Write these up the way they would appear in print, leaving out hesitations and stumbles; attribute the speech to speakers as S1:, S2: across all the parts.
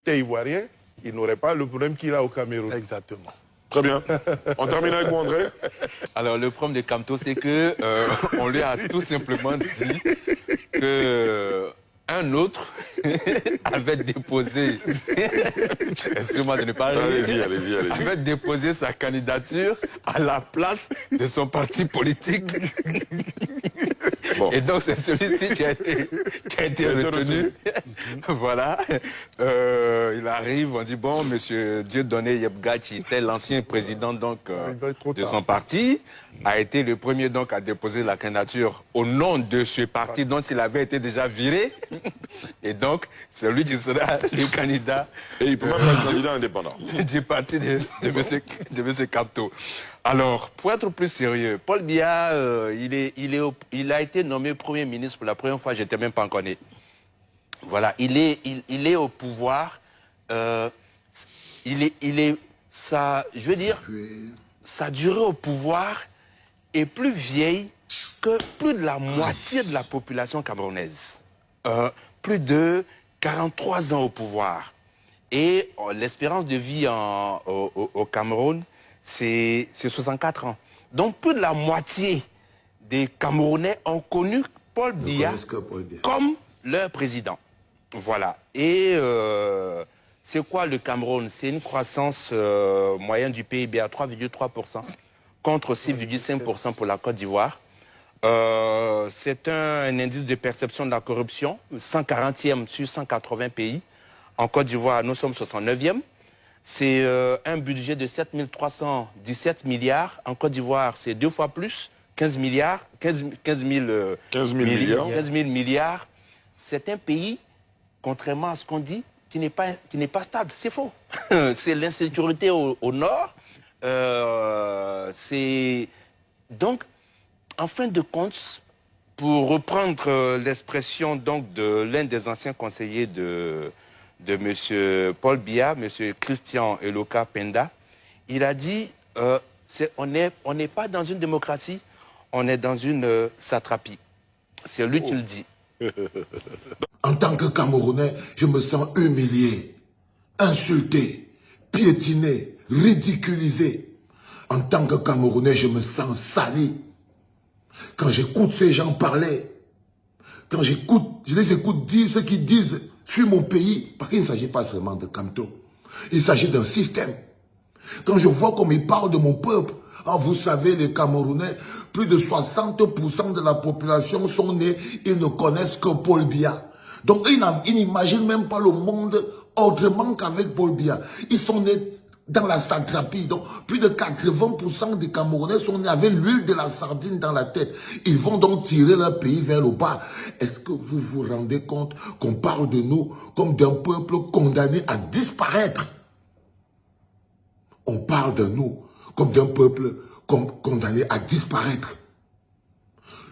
S1: était ivoirien, il n'aurait pas le problème qu'il a au Cameroun.
S2: Exactement.
S3: Très bien. On termine avec vous, André.
S4: Alors, le problème de Camto, c'est que on lui a tout simplement dit que un autre avait déposé, excusez-moi de ne pas rire,
S3: Allez-y.
S4: avait déposé sa candidature à la place de son parti politique.
S3: Bon.
S4: Et donc, c'est celui-ci qui a été retenu. Voilà. Il arrive, on dit, bon, monsieur Dieudonné Yebga, qui était l'ancien président donc, de son parti, a été le premier donc à déposer la candidature au nom de ce parti dont il avait été déjà viré. Et donc, c'est lui qui sera le candidat.
S3: Et il peut même être candidat indépendant.
S4: Du parti de monsieur Camto. Alors, pour être plus sérieux, Paul Biya, il a été nommé Premier ministre pour la première fois, j'étais même pas encore né. Voilà, il est au pouvoir. Ça, je veux dire, sa durée au pouvoir est plus vieille que plus de la moitié de la population camerounaise. Plus de 43 ans au pouvoir. Et l'espérance de vie au Cameroun, c'est 64 ans. Donc plus de la moitié des Camerounais ont connu Paul Biya comme leur président. Voilà. Et c'est quoi le Cameroun? C'est une croissance moyenne du PIB à 3,3% contre 6,5% pour la Côte d'Ivoire. C'est un indice de perception de la corruption, 140e sur 180 pays. En Côte d'Ivoire, nous sommes 69e. C'est un budget de 7 317 milliards. En Côte d'Ivoire, c'est 2 fois plus, 15 000 milliards. C'est un pays, contrairement à ce qu'on dit, qui n'est pas stable. C'est faux. C'est l'insécurité au nord. Donc, en fin de compte, pour reprendre l'expression donc de l'un des anciens conseillers de M. Paul Biya, M. Christian Eloka Penda, il a dit on n'est pas dans une démocratie, on est dans une satrapie. C'est lui qui le dit.
S5: En tant que Camerounais, je me sens humilié, insulté, piétiné, ridiculisé. En tant que Camerounais, je me sens sali. Quand j'écoute ces gens parler, je les écoute dire ce qu'ils disent sur mon pays, parce qu'il ne s'agit pas seulement de Camto, il s'agit d'un système. Quand je vois comme ils parlent de mon peuple, vous savez, les Camerounais, plus de 60% de la population sont nés, ils ne connaissent que Paul Biya. Donc ils n'imaginent même pas le monde autrement qu'avec Paul Biya. Ils sont nés dans la satrapie. Donc, plus de 80% des Camerounais sont nés avec l'huile de la sardine dans la tête. Ils vont donc tirer leur pays vers le bas. Est-ce que vous vous rendez compte qu'on parle de nous comme d'un peuple condamné à disparaître? On parle de nous comme d'un peuple condamné à disparaître.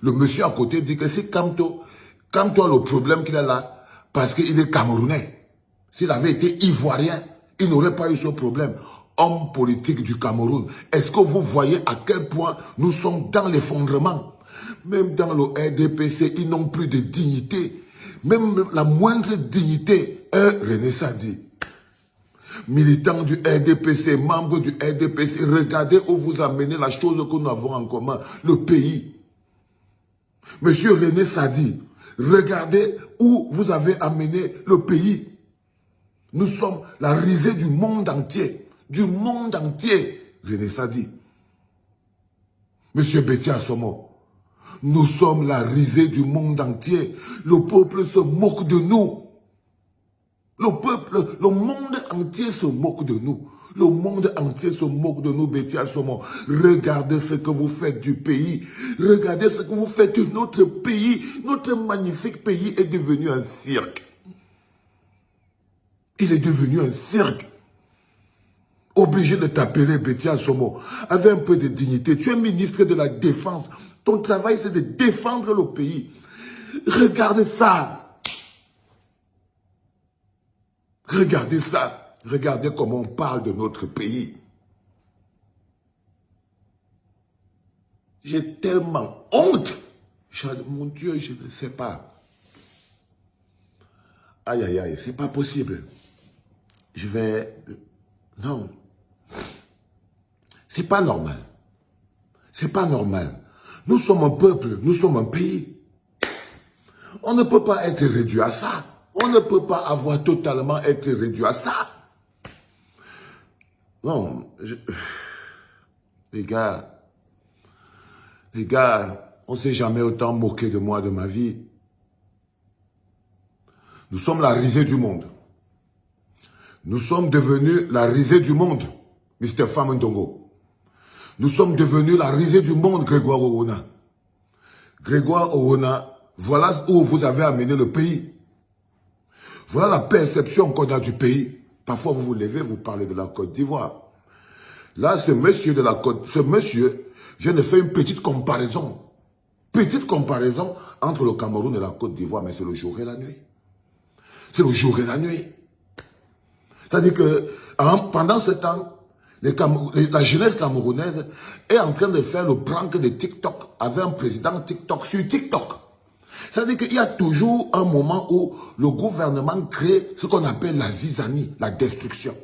S5: Le monsieur à côté dit que c'est Camto. Camto a le problème qu'il a là, parce qu'il est Camerounais. S'il avait été Ivoirien, il n'aurait pas eu ce problème. Homme politique du Cameroun, est-ce que vous voyez à quel point nous sommes dans l'effondrement? Même dans le RDPC, ils n'ont plus de dignité. Même la moindre dignité. René Sadi, militant du RDPC, membre du RDPC, regardez où vous amenez la chose que nous avons en commun, le pays. Monsieur René Sadi, regardez où vous avez amené le pays. Nous sommes la risée du monde entier. Du monde entier, René Sadi. Monsieur Bétia Somo, nous sommes la risée du monde entier. Le peuple se moque de nous. Le monde entier se moque de nous. Le monde entier se moque de nous, Bétia Somo. Regardez ce que vous faites du pays. Regardez ce que vous faites de notre pays. Notre magnifique pays est devenu un cirque. Il est devenu un cirque. Obligé de t'appeler Bétia Somo. Avec un peu de dignité. Tu es ministre de la Défense. Ton travail, c'est de défendre le pays. Regardez ça. Regardez ça. Regardez comment on parle de notre pays. J'ai tellement honte. Mon Dieu, je ne sais pas. Aïe, aïe, aïe, c'est pas possible. je vais... Non. C'est pas normal. C'est pas normal. Nous sommes un peuple, nous sommes un pays. On ne peut pas être réduit à ça. On ne peut pas avoir totalement été réduit à ça. Non, les gars, on ne s'est jamais autant moqué de moi de ma vie. Nous sommes la risée du monde. Nous sommes devenus la risée du monde, Mr. Famendongo. Nous sommes devenus la risée du monde, Grégoire Owona. Grégoire Owona, voilà où vous avez amené le pays. Voilà la perception qu'on a du pays. Parfois, vous vous levez, vous parlez de la Côte d'Ivoire. Là, ce monsieur vient de faire une petite comparaison. Petite comparaison entre le Cameroun et la Côte d'Ivoire, mais c'est le jour et la nuit. C'est le jour et la nuit. C'est-à-dire que pendant ce temps, la jeunesse camerounaise est en train de faire le prank de TikTok avec un président TikTok sur TikTok. C'est-à-dire qu'il y a toujours un moment où le gouvernement crée ce qu'on appelle la zizanie, la destruction.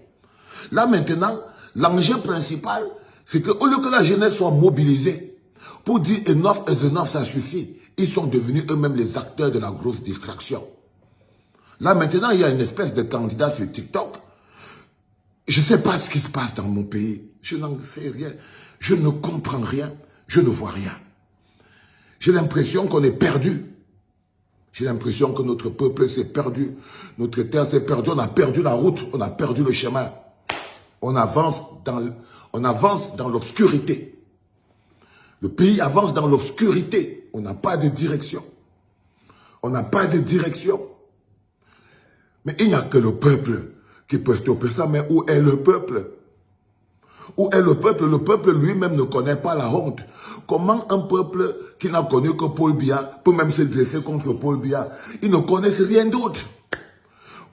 S5: Là maintenant, l'enjeu principal, c'est qu'au lieu que la jeunesse soit mobilisée pour dire enough is enough, ça suffit, ils sont devenus eux-mêmes les acteurs de la grosse distraction. Là maintenant, il y a une espèce de candidat sur TikTok. Je ne sais pas ce qui se passe dans mon pays. Je n'en sais rien. Je ne comprends rien. Je ne vois rien. J'ai l'impression qu'on est perdu. J'ai l'impression que notre peuple s'est perdu. Notre terre s'est perdue. On a perdu la route. On a perdu le chemin. On avance dans l'obscurité. Le pays avance dans l'obscurité. On n'a pas de direction. On n'a pas de direction. Mais il n'y a que le peuple qui peut stopper ça. Mais où est le peuple? Où est le peuple? Le peuple lui-même ne connaît pas la honte. Comment un peuple qui n'a connu que Paul Biya peut même se dresser contre Paul Biya? Ils ne connaissent rien d'autre.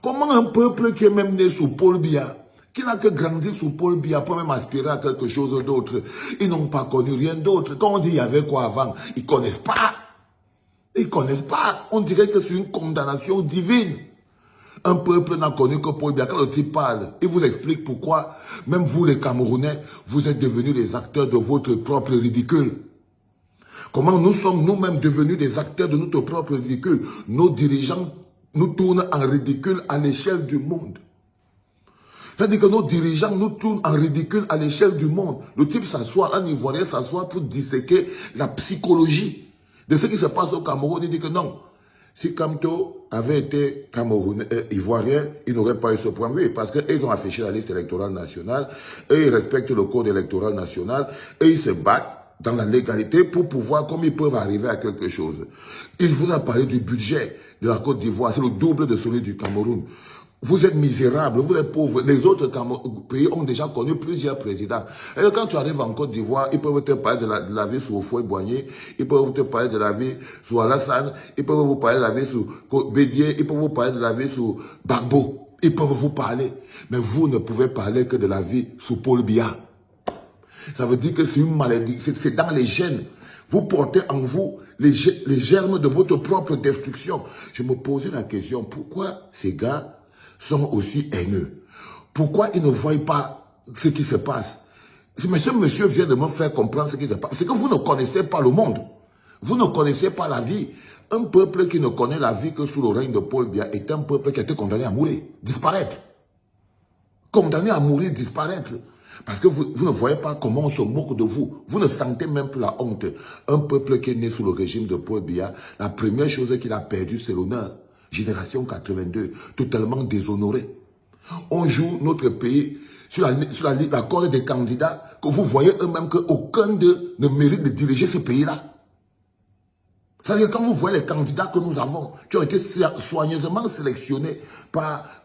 S5: Comment un peuple qui est même né sous Paul Biya, qui n'a que grandi sous Paul Biya, peut même aspirer à quelque chose d'autre? Ils n'ont pas connu rien d'autre. Quand on dit il y avait quoi avant, ils ne connaissent pas. Ils ne connaissent pas. On dirait que c'est une condamnation divine. Un peuple n'a connu que Paul Biya. Quand le type parle, il vous explique pourquoi, même vous les Camerounais, vous êtes devenus les acteurs de votre propre ridicule. Comment nous sommes nous-mêmes devenus des acteurs de notre propre ridicule. Nos dirigeants nous tournent en ridicule à l'échelle du monde. C'est-à-dire que nos dirigeants nous tournent en ridicule à l'échelle du monde. Le type s'assoit, un Ivoirien s'assoit pour disséquer la psychologie de ce qui se passe au Cameroun. Il dit que non. Si Kamto avait été ivoirien, il n'aurait pas eu ce point de vue, parce qu'ils ont affiché la liste électorale nationale, et ils respectent le code électoral national, et ils se battent dans la légalité pour pouvoir, comme ils peuvent arriver à quelque chose. Il vous a parlé du budget de la Côte d'Ivoire, c'est le double de celui du Cameroun. Vous êtes misérables, vous êtes pauvres. Les autres pays ont déjà connu plusieurs présidents. Et quand tu arrives en Côte d'Ivoire, ils peuvent te parler de la vie sous Houphouët-Boigny, ils peuvent te parler de la vie sous Alassane, ils peuvent vous parler de la vie sous Bédier, ils peuvent vous parler de la vie sous Gbagbo. Ils peuvent vous parler. Mais vous ne pouvez parler que de la vie sous Paul Biya. Ça veut dire que c'est une maladie, c'est dans les gènes. Vous portez en vous les germes de votre propre destruction. Je me posais la question, pourquoi ces gars sont aussi haineux? Pourquoi ils ne voient pas ce qui se passe? Mais ce monsieur vient de me faire comprendre ce qui se passe. C'est que vous ne connaissez pas le monde. Vous ne connaissez pas la vie. Un peuple qui ne connaît la vie que sous le règne de Paul Biya est un peuple qui a été condamné à mourir, disparaître. Condamné à mourir, disparaître. Parce que vous ne voyez pas comment on se moque de vous. Vous ne sentez même plus la honte. Un peuple qui est né sous le régime de Paul Biya, la première chose qu'il a perdue, c'est l'honneur. Génération 82, totalement déshonoré. On joue notre pays sur la corde des candidats que vous voyez eux-mêmes qu'aucun d'eux ne mérite de diriger ce pays-là. C'est-à-dire quand vous voyez les candidats que nous avons, qui ont été soigneusement sélectionnés par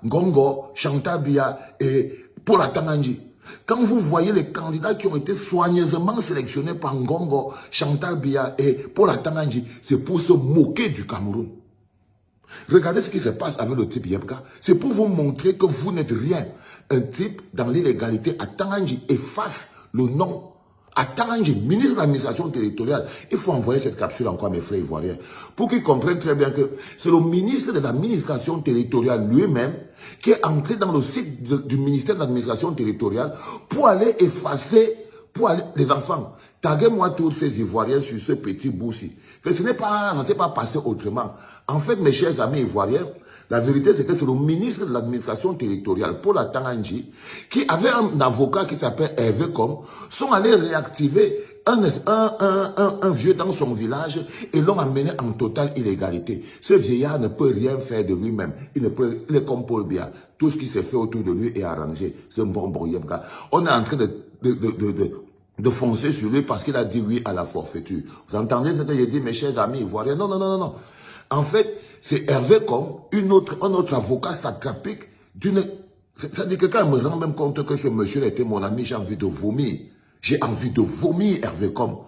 S5: Ngongo, Chantal Biya et Paul Atanganji. Quand vous voyez les candidats qui ont été soigneusement sélectionnés par Ngongo, Chantal Biya et Paul Atanganji, c'est pour se moquer du Cameroun. Regardez ce qui se passe avec le type Yebka. C'est pour vous montrer que vous n'êtes rien. Un type dans l'illégalité à Tanganji efface le nom À Tananji, ministre de l'administration territoriale, il faut envoyer cette capsule encore à mes frères ivoiriens pour qu'ils comprennent très bien que c'est le ministre de l'administration territoriale lui-même qui est entré dans le site du ministère de l'administration territoriale pour aller effacer les enfants. Taguez-moi tous ces Ivoiriens sur ce petit bout-ci. Ça ne s'est pas passé autrement. En fait, mes chers amis ivoiriens, la vérité, c'est que c'est le ministre de l'administration territoriale, Paul Atanganji, qui avait un avocat qui s'appelle Hervé Com, sont allés réactiver un vieux dans son village et l'ont amené en totale illégalité. Ce vieillard ne peut rien faire de lui-même. Il est comme Paul Biya. Tout ce qui s'est fait autour de lui est arrangé. C'est un bonbon Yebga. On est en train de foncer sur lui parce qu'il a dit oui à la forfaiture. Vous entendez ce que j'ai dit, mes chers amis ivoiriens? Non, non, non, non, non. En fait, c'est Hervé Com, un autre avocat satrapique d'une... C'est-à-dire que quand je me rends même compte que ce monsieur était mon ami, j'ai envie de vomir. J'ai envie de vomir Hervé Com.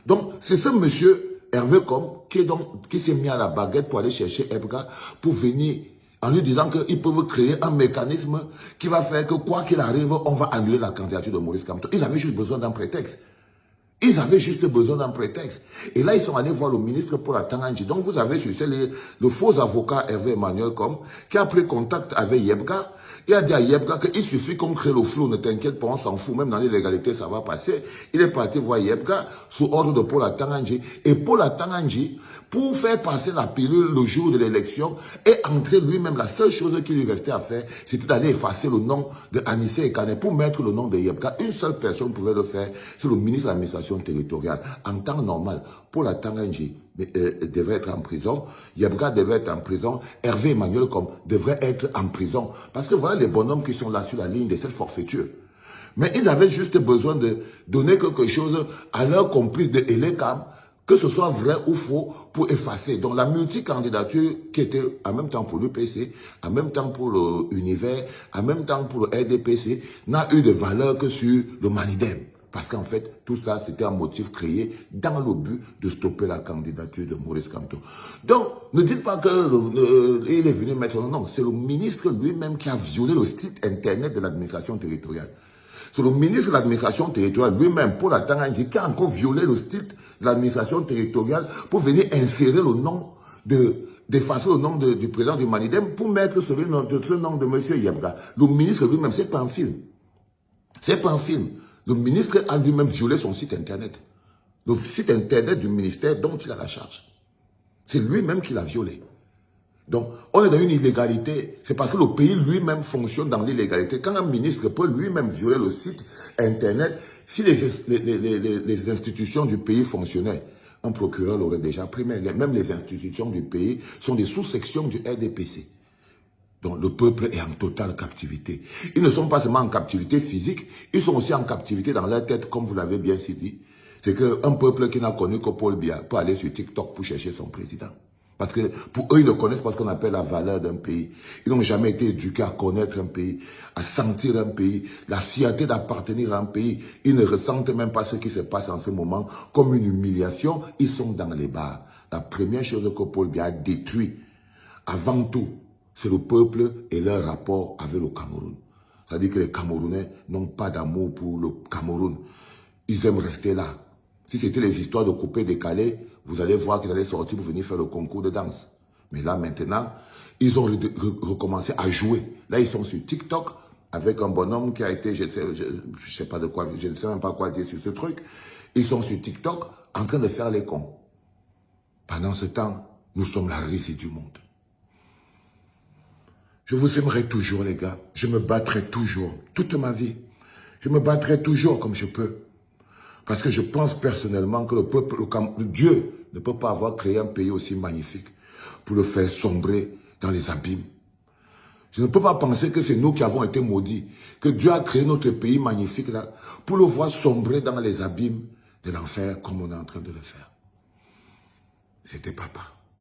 S5: Donc, c'est ce monsieur, Hervé Com, qui s'est mis à la baguette pour aller chercher Ebga, pour venir en lui disant qu'ils peuvent créer un mécanisme qui va faire que quoi qu'il arrive, on va annuler la candidature de Maurice Kamto. Ils avaient juste besoin d'un prétexte. Ils avaient juste besoin d'un prétexte. Et là, ils sont allés voir le ministre Paul Atanganji. Donc, vous avez sur le faux avocat Hervé Emmanuel Com, qui a pris contact avec Yebga. Il a dit à Yebga qu'il suffit qu'on crée le flou, ne t'inquiète pas, on s'en fout, même dans l'illégalité, ça va passer. Il est parti voir Yebga sous ordre de Paul Atanganji. Et Paul Atanganji, pour faire passer la pilule le jour de l'élection et entrer lui-même, la seule chose qui lui restait à faire, c'était d'aller effacer le nom de Anissé Ekane pour mettre le nom de Yebga. Une seule personne pouvait le faire, c'est le ministre de l'administration territoriale. En temps normal, Paul Atanganji devait être en prison, Yebga devait être en prison, Hervé Emmanuel Com devrait être en prison. Parce que voilà les bonhommes qui sont là sur la ligne de cette forfaiture. Mais ils avaient juste besoin de donner quelque chose à leur complice de Elekam, que ce soit vrai ou faux, pour effacer. Donc la multicandidature qui était en même temps pour l'UPC, en même temps pour l'Univers, en même temps pour le RDPC, n'a eu de valeur que sur le Manidem. Parce qu'en fait, tout ça, c'était un motif créé dans le but de stopper la candidature de Maurice Kamto. Donc, ne dites pas qu'il est venu mettre... Non, c'est le ministre lui-même qui a violé le site internet de l'administration territoriale. C'est le ministre de l'administration territoriale lui-même, Paul Atanganji, qui a encore violé le site de l'administration territoriale pour venir insérer le nom d'effacer le nom du président du Manidem pour mettre ce nom de M. Yebga. Le ministre lui-même, c'est pas un film. C'est pas un film. Le ministre a lui-même violé son site internet. Le site internet du ministère dont il a la charge. C'est lui-même qui l'a violé. Donc, on est dans une illégalité. C'est parce que le pays lui-même fonctionne dans l'illégalité. Quand un ministre peut lui-même violer le site internet, si les institutions du pays fonctionnaient, un procureur l'aurait déjà pris. Mais même les institutions du pays sont des sous-sections du RDPC. Donc, le peuple est en totale captivité. Ils ne sont pas seulement en captivité physique, ils sont aussi en captivité dans leur tête, comme vous l'avez bien dit. C'est qu'un peuple qui n'a connu que Paul Biya peut aller sur TikTok pour chercher son président. Parce que pour eux, ils ne connaissent pas ce qu'on appelle la valeur d'un pays. Ils n'ont jamais été éduqués à connaître un pays, à sentir un pays, la fierté d'appartenir à un pays. Ils ne ressentent même pas ce qui se passe en ce moment comme une humiliation. Ils sont dans les bars. La première chose que Paul Biya a détruit, avant tout, c'est le peuple et leur rapport avec le Cameroun. C'est-à-dire que les Camerounais n'ont pas d'amour pour le Cameroun. Ils aiment rester là. Si c'était les histoires de couper-décaler, vous allez voir qu'ils allaient sortir pour venir faire le concours de danse. Mais là, maintenant, ils ont recommencé à jouer. Là, ils sont sur TikTok avec un bonhomme qui a été, je sais pas de quoi, je ne sais même pas quoi dire sur ce truc. Ils sont sur TikTok en train de faire les cons. Pendant ce temps, nous sommes la risée du monde. Je vous aimerai toujours, les gars. Je me battrai toujours, toute ma vie. Je me battrai toujours comme je peux. Parce que je pense personnellement que le peuple, Dieu ne peut pas avoir créé un pays aussi magnifique pour le faire sombrer dans les abîmes. Je ne peux pas penser que c'est nous qui avons été maudits, que Dieu a créé notre pays magnifique là pour le voir sombrer dans les abîmes de l'enfer comme on est en train de le faire. C'était papa.